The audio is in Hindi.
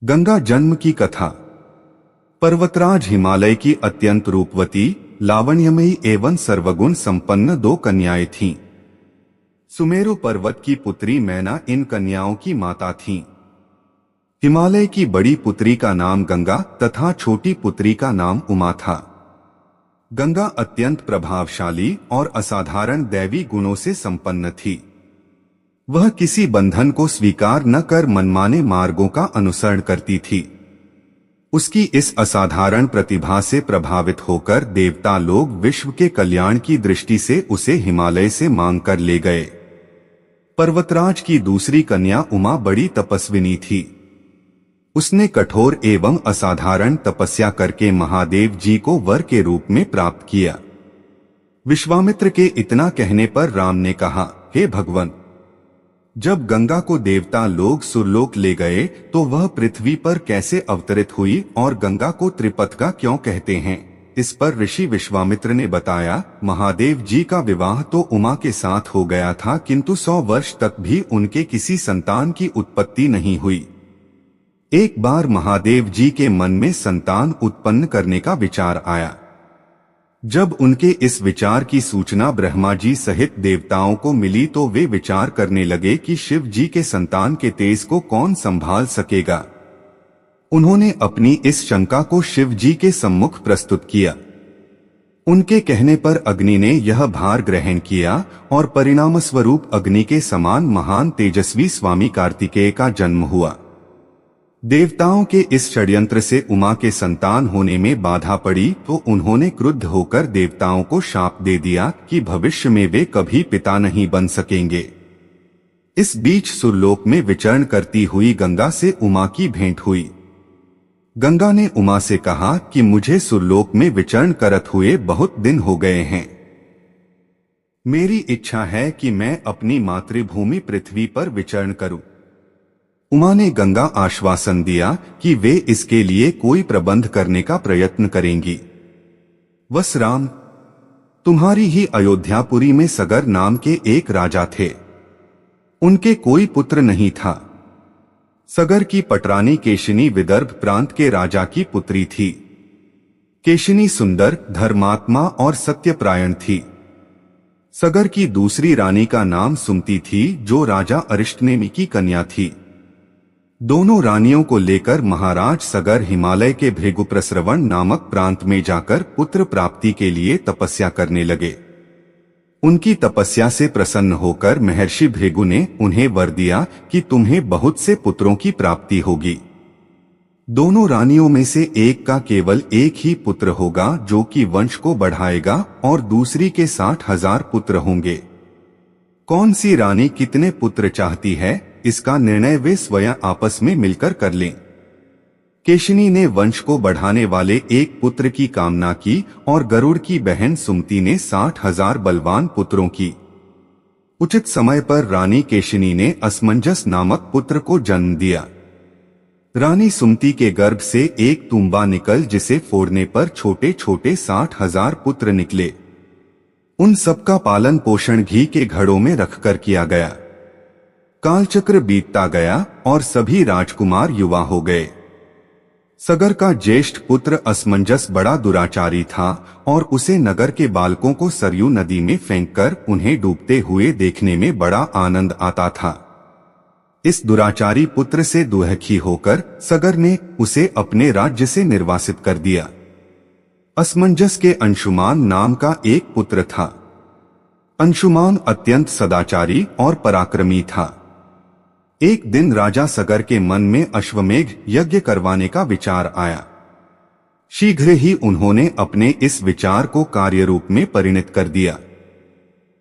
गंगा जन्म की कथा। पर्वतराज हिमालय की अत्यंत रूपवती, लावण्यमयी एवं सर्वगुण संपन्न दो कन्याएं थीं। सुमेरु पर्वत की पुत्री मैना इन कन्याओं की माता थीं। हिमालय की बड़ी पुत्री का नाम गंगा तथा छोटी पुत्री का नाम उमा था। गंगा अत्यंत प्रभावशाली और असाधारण दैवी गुणों से संपन्न थी। वह किसी बंधन को स्वीकार न कर मनमाने मार्गों का अनुसरण करती थी। उसकी इस असाधारण प्रतिभा से प्रभावित होकर देवता लोग विश्व के कल्याण की दृष्टि से उसे हिमालय से मांग कर ले गए। पर्वतराज की दूसरी कन्या उमा बड़ी तपस्विनी थी। उसने कठोर एवं असाधारण तपस्या करके महादेव जी को वर के रूप में प्राप्त किया। विश्वामित्र के इतना कहने पर राम ने कहा, हे भगवान, जब गंगा को देवता लोग सुरलोक ले गए तो वह पृथ्वी पर कैसे अवतरित हुई और गंगा को त्रिपथगा क्यों कहते हैं? इस पर ऋषि विश्वामित्र ने बताया, महादेव जी का विवाह तो उमा के साथ हो गया था, किंतु 100 वर्ष तक भी उनके किसी संतान की उत्पत्ति नहीं हुई। एक बार महादेव जी के मन में संतान उत्पन्न करने का विचार आया। जब उनके इस विचार की सूचना ब्रह्मा जी सहित देवताओं को मिली तो वे विचार करने लगे कि शिव जी के संतान के तेज को कौन संभाल सकेगा। उन्होंने अपनी इस शंका को शिव जी के सम्मुख प्रस्तुत किया। उनके कहने पर अग्नि ने यह भार ग्रहण किया और परिणामस्वरूप अग्नि के समान महान तेजस्वी स्वामी कार्तिकेय का जन्म हुआ। देवताओं के इस षड्यंत्र से उमा के संतान होने में बाधा पड़ी तो उन्होंने क्रुद्ध होकर देवताओं को शाप दे दिया कि भविष्य में वे कभी पिता नहीं बन सकेंगे। इस बीच सुरलोक में विचरण करती हुई गंगा से उमा की भेंट हुई। गंगा ने उमा से कहा कि मुझे सुरलोक में विचरण करत हुए बहुत दिन हो गए हैं। मेरी इच्छा है कि मैं अपनी मातृभूमि पृथ्वी पर विचरण करूं। उमा ने गंगा आश्वासन दिया कि वे इसके लिए कोई प्रबंध करने का प्रयत्न करेंगी। वस राम, तुम्हारी ही अयोध्यापुरी में सगर नाम के एक राजा थे। उनके कोई पुत्र नहीं था। सगर की पटरानी केशिनी विदर्भ प्रांत के राजा की पुत्री थी। केशिनी सुंदर, धर्मात्मा और सत्यपरायण थी। सगर की दूसरी रानी का नाम सुमति थी, जो राजा अरिष्टनेमि की कन्या थी। दोनों रानियों को लेकर महाराज सगर हिमालय के भृगुप्रस्रवण नामक प्रांत में जाकर पुत्र प्राप्ति के लिए तपस्या करने लगे। उनकी तपस्या से प्रसन्न होकर महर्षि भृगु ने उन्हें वर दिया कि तुम्हें बहुत से पुत्रों की प्राप्ति होगी। दोनों रानियों में से एक का केवल एक ही पुत्र होगा जो कि वंश को बढ़ाएगा और दूसरी के 60,000 पुत्र होंगे। कौन सी रानी कितने पुत्र चाहती है, इसका निर्णय वे स्वयं आपस में मिलकर कर लें। केशिनी ने वंश को बढ़ाने वाले एक पुत्र की कामना की और गरुड़ की बहन सुमति ने 60,000 बलवान पुत्रों की। उचित समय पर रानी केशिनी ने असमंजस नामक पुत्र को जन्म दिया। रानी सुमति के गर्भ से एक तुंबा निकल जिसे फोड़ने पर छोटे छोटे 60,000 पुत्र निकले। उन सबका पालन पोषण घी के घड़ों में रखकर किया गया। कालचक्र बीतता गया और सभी राजकुमार युवा हो गए। सगर का ज्येष्ठ पुत्र असमंजस बड़ा दुराचारी था और उसे नगर के बालकों को सरयू नदी में फेंककर उन्हें डूबते हुए देखने में बड़ा आनंद आता था। इस दुराचारी पुत्र से दुखी होकर सगर ने उसे अपने राज्य से निर्वासित कर दिया। असमंजस के अंशुमान नाम का एक पुत्र था। अंशुमान अत्यंत सदाचारी और पराक्रमी था। एक दिन राजा सगर के मन में अश्वमेघ यज्ञ करवाने का विचार आया। शीघ्र ही उन्होंने अपने इस विचार को कार्य रूप में परिणत कर दिया।